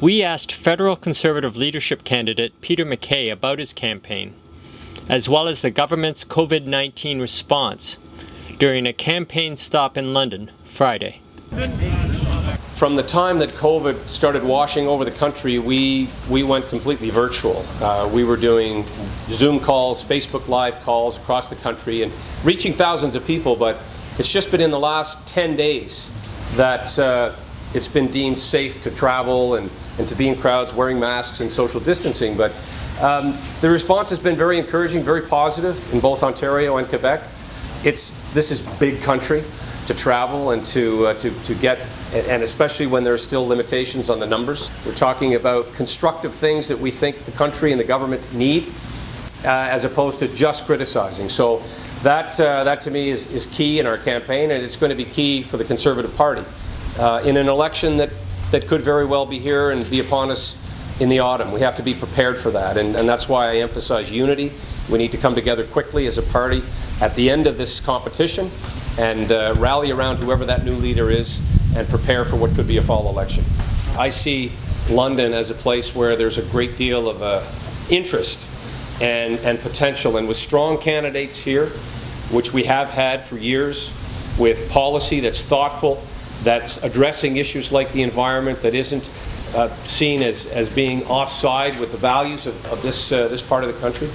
We asked federal Conservative leadership candidate Peter MacKay about his campaign, as well as the government's COVID-19 response during a campaign stop in London Friday. From the time that COVID started washing over the country, we went completely virtual. We were doing Zoom calls, Facebook Live calls across the country and reaching thousands of people, but it's just been in the last 10 days that it's been deemed safe to travel and to be in crowds wearing masks and social distancing. But the response has been very encouraging, very positive in both Ontario and Quebec. This is big country to travel and to get, and especially when there are still limitations on the numbers. We're talking about constructive things that we think the country and the government need, as opposed to just criticizing. So that to me is key in our campaign, and it's going to be key for the Conservative Party in an election that could very well be here and be upon us in the autumn. We have to be prepared for that, and that's why I emphasize unity. We need to come together quickly as a party at the end of this competition and rally around whoever that new leader is and prepare for what could be a fall election. I see London as a place where there's a great deal of interest and potential, and with strong candidates here, which we have had for years, with policy that's thoughtful, that's addressing issues like the environment, that isn't seen as being offside with the values of this part of the country.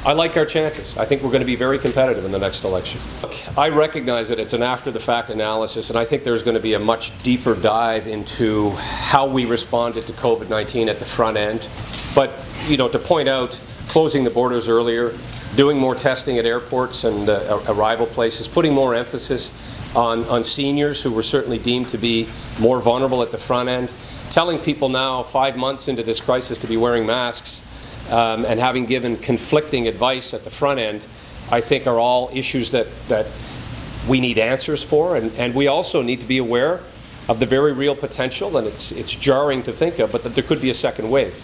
I like our chances. I think we're going to be very competitive in the next election. Look, I recognize that it's an after-the-fact analysis, and I think there's going to be a much deeper dive into how we responded to COVID-19 at the front end. But, to point out, closing the borders earlier, doing more testing at airports and arrival places, putting more emphasis on seniors who were certainly deemed to be more vulnerable at the front end, telling people now 5 months into this crisis to be wearing masks, and having given conflicting advice at the front end, I think are all issues that we need answers for, and we also need to be aware of the very real potential, and it's jarring to think of, but that there could be a second wave.